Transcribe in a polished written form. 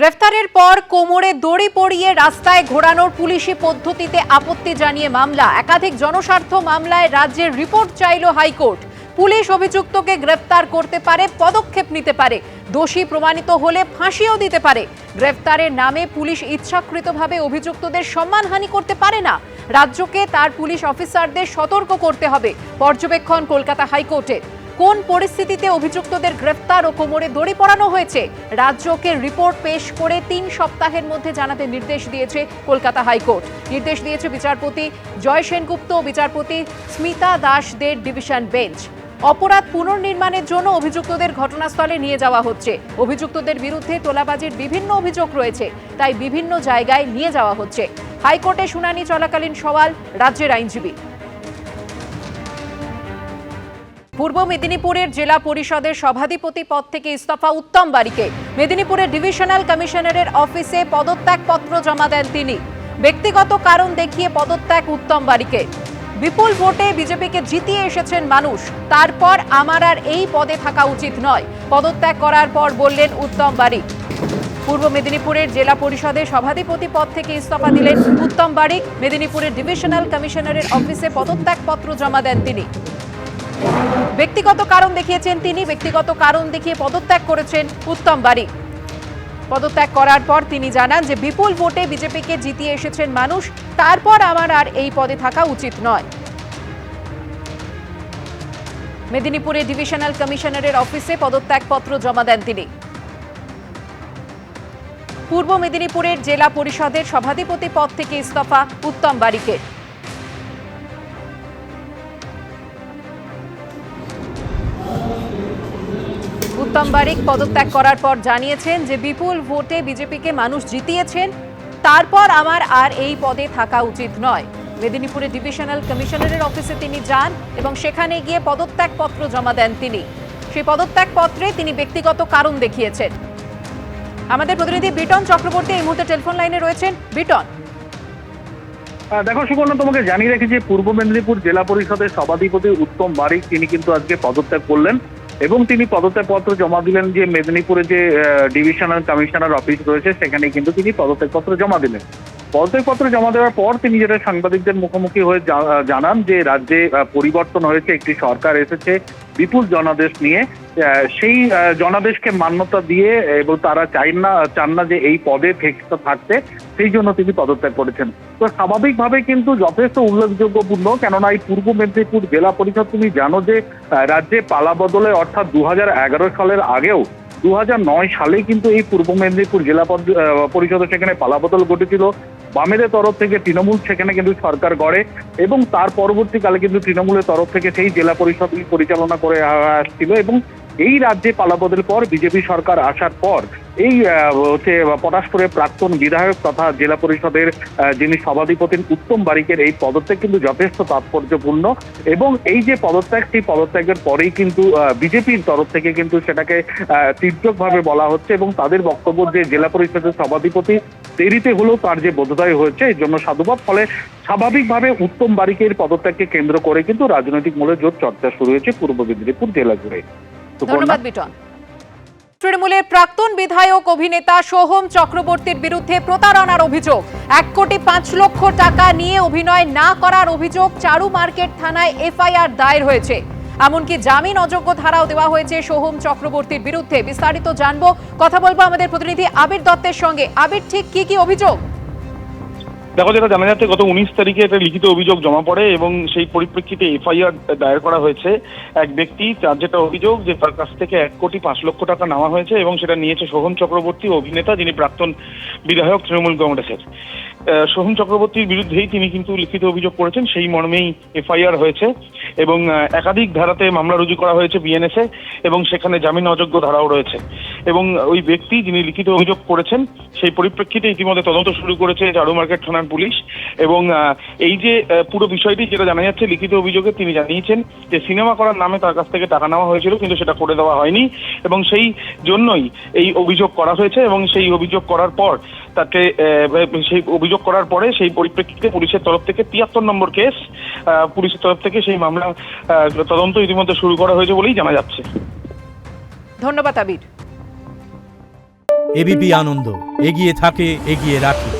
গ্রেফতারের পর কোমরে দড়ি পরিয়ে রাস্তায় ঘোরানোর পুলিশি পদ্ধতিতে আপত্তি জানিয়ে মামলা। একাধিক জনস্বার্থ মামলায় রাজ্যের রিপোর্ট চাইল হাইকোর্ট। পুলিশ অভিযুক্তকে গ্রেফতার করতে পারে, পদক্ষেপ নিতে পারে, দোষী প্রমাণিত হলে ফাঁসিও দিতে পারে। গ্রেফতারের নামে পুলিশ ইচ্ছাকৃতভাবে অভিযুক্তদের সম্মানহানি করতে পারে না। রাজ্যকে তার পুলিশ অফিসারদের সতর্ক করতে হবে। পর্যবেক্ষণ কলকাতা হাইকোর্টের। কোন পরিস্থিতিতে অভিযুক্তদের গ্রেফতার ও কোমরে দড়ি পরানো হয়েছে রাজ্যকে রিপোর্ট পেশ করে 3 সপ্তাহের মধ্যে জানাতে নির্দেশ দিয়েছে কলকাতা হাইকোর্ট। নির্দেশ দিয়েছে বিচারপতি জয় সেনগুপ্ত ও বিচারপতি স্মিতা দাসদের ডিভিশন বেঞ্চ। অপরাধ পুনর্নির্মাণের জন্য অভিযুক্তদের ঘটনাস্থলে নিয়ে যাওয়া হচ্ছে। অভিযুক্তদের বিরুদ্ধে তোলাবাজির বিভিন্ন অভিযোগ রয়েছে, তাই বিভিন্ন জায়গায় নিয়ে যাওয়া হচ্ছে। হাইকোর্টে শুনানি চলাকালীন সওয়াল রাজ্যের আইনজীবী। পূর্ব মেদিনীপুরের জেলা পরিষদের সভাধিপতি পদ থেকে ইস্তফা উত্তম বারিকে। মেদিনীপুরের ডিভিশনাল কমিশনারের অফিসে পদত্যাগপত্র জমা দেন তিনি। ব্যক্তিগত কারণ দেখিয়ে পদত্যাগ উত্তম বারিকে। বিপুল ভোটে বিজেপিকে জিতিয়ে এসেছেন মানুষ, তারপর আমার আর এই পদে থাকা উচিত নয়, পদত্যাগ করার পর বললেন উত্তম বারিক। পূর্ব মেদিনীপুরের জেলা পরিষদের সভাধিপতি পদ থেকে ইস্তফা দিলেন উত্তম বারিক। মেদিনীপুরের ডিভিশনাল কমিশনারের অফিসে পদত্যাগপত্র জমা দেন তিনি। ব্যক্তিগত কারণ দেখিয়েছেন তিনি, ব্যক্তিগত কারণ দেখিয়ে পদত্যাগ করেছেন উত্তম বারিক। পদত্যাগ করার পর তিনি জানান যে বিপুল ভোটে বিজেপিকে জিতিয়ে এসেছেন মানুষ, তারপর আমার আর এই পদে থাকা উচিত নয়। মেদিনীপুরে ডিভিশনাল কমিশনারের অফিসে পদত্যাগপত্র জমা দেন তিনি। পূর্ব মেদিনীপুরের জেলা পরিষদের সভাধিপতি পদ থেকে ইস্তফা উত্তম বারিকের। উত্তম বারিক পদত্যাগ করার পর জানিয়েছেন যে বিপুল ভোটে বিজেপিকে মানুষ জিতিয়েছেন, তারপর আমার আর এই পদে থাকা উচিত নয়। মেদিনীপুরে ডিভিশনাল কমিশনারের অফিসে তিনি যান এবং সেখানে গিয়ে পদত্যাগপত্র জমা দেন তিনি। সেই পদত্যাগপত্রে তিনি ব্যক্তিগত কারণ দেখিয়েছেন। আমাদের প্রতিনিধি বিটন চক্রবর্তী এই মুহূর্তে টেলিফোন লাইনে রয়েছেন। বিটন, দেখো সুকর্ণ, তোমাকে জানিয়ে রাখি যে পূর্ব মেদিনীপুর জেলা পরিষদের সভাধিপতি উত্তম বারিক তিনি কিন্তু আজকে পদত্যাগ করলেন এবং তিনি পদত্যাগপত্র জমা দিলেন যে মেদিনীপুরে যে ডিভিশনাল কমিশনার অফিস রয়েছে সেখানে কিন্তু তিনি পদত্যাগপত্র জমা দিলেন। পদত্যাগপত্র জমা দেওয়ার পর তিনি যেটা সাংবাদিকদের মুখোমুখি হয়ে জানান যে রাজ্যে পরিবর্তন হয়েছে, একটি সরকার এসেছে বিপুল জনাদেশ নিয়ে। সেই জনাদেশকে মান্যতা দিয়ে এবং তারা চান না যে এই পদে ফিক্সড থাকতে, সেই জন্য তিনি পদত্যাগ করেছেন। তো স্বাভাবিকভাবে কিন্তু যথেষ্ট উল্লেখযোগ্যপূর্ণ, কেননা এই পূর্ব মেদিনীপুর জেলা পরিষদ তুমি জানো যে রাজ্যে পালাবদলে অর্থাৎ 2011 সালের আগেও 2009 সালে কিন্তু এই পূর্ব মেদিনীপুর জেলা পরিষদে সেখানে পালাবদল ঘটেছিল। বামেদের তরফ থেকে তৃণমূল সেখানে কিন্তু সরকার গড়ে এবং তার পরবর্তীকালে কিন্তু তৃণমূলের তরফ থেকে সেই জেলা পরিষদ পরিচালনা করে আসছিল। এবং এই রাজ্যে পালাবদলের পর বিজেপি সরকার আসার পর এই পটাশপুরের প্রাক্তন বিধায়ক তথা জেলা পরিষদের যিনি সভাধিপতি উত্তম বারিকের এই পদত্যাগ কিন্তু যথেষ্ট তাৎপর্যপূর্ণ। এবং এই যে পদত্যাগ, সেই পদত্যাগের পরেই কিন্তু বিজেপির তরফ থেকে কিন্তু সেটাকে তীর্যকভাবে বলা হচ্ছে এবং তাদের বক্তব্য যে জেলা পরিষদের সভাধিপতি দেরিতে হলেও তার যে বোধোদয় হয়েছে এর জন্য সাধুবাদ। ফলে স্বাভাবিকভাবে উত্তম বারিকের পদত্যাগকে কেন্দ্র করে কিন্তু রাজনৈতিক মূলে জোর চর্চা শুরু হয়েছে পূর্ব মেদিনীপুর জেলা জুড়ে। ধন্যবাদ বিটন। তৃণমূলের প্রাক্তন বিধায়ক অভিনেতা সোহম চক্রবর্তীর বিরুদ্ধে প্রতারণার অভিযোগ। 1,05,00,000 টাকা নিয়ে অভিনয় না করার অভিযোগ চারু মার্কেট থানায় এফআইআর দায়ের হয়েছে। এমনকি জামিন অযোগ্য ধারাও দেওয়া হয়েছে সোহম চক্রবর্তীর বিরুদ্ধে। বিস্তারিত জানবো, কথা বলবো আমাদের প্রতিনিধি আবির দত্তের সঙ্গে। আবির, ঠিক কি অভিযোগ? দেখো, যেটা জানা যাচ্ছে গত 19 তারিখে একটা লিখিত অভিযোগ জমা পড়ে এবং সেই পরিপ্রেক্ষিতে এফআইআর দায়ের করা হয়েছে এক ব্যক্তি, তার যেটা অভিযোগ যে তার কাছ থেকে 1,05,00,000 টাকা নেওয়া হয়েছে এবং সেটা নিয়েছে সোহম চক্রবর্তী, অভিনেতা, যিনি প্রাক্তন বিধায়ক তৃণমূল কংগ্রেসের। সোহম চক্রবর্তীর বিরুদ্ধেই তিনি কিন্তু লিখিত অভিযোগ করেছেন, সেই মর্মেই এফআইআর হয়েছে এবং একাধিক ধারাতে মামলা রুজু করা হয়েছে বিএনএসে এবং সেখানে জামিন অযোগ্য ধারাও রয়েছে। এবং ওই ব্যক্তি যিনি লিখিত অভিযোগ করেছেন সেই পরিপ্রেক্ষিতে ইতিমধ্যে তদন্ত শুরু করেছে চারু মার্কেট থানার পুলিশ। এবং এই যে পুরো বিষয়টি যেটা জানা যাচ্ছে, লিখিত অভিযোগে তিনি জানিয়েছেন যে সিনেমা করার নামে তার কাছ থেকে টাকা নেওয়া হয়েছিল কিন্তু সেটা করে দেওয়া হয়নি এবং সেই জন্যই এই অভিযোগ করা হয়েছে। এবং সেই অভিযোগ করার পর তাকে অভিযোগ করার পরে সেই পরিপ্রেক্ষিতে পুলিশের তরফ থেকে 73 নম্বর কেস, পুলিশের তরফ থেকে সেই মামলা তদন্ত ইতিমধ্যে শুরু করা হয়েছে বলেই জানা যাচ্ছে। ধন্যবাদ আবির। এবিপি আনন্দ, এগিয়ে থাকে, এগিয়ে রাখে।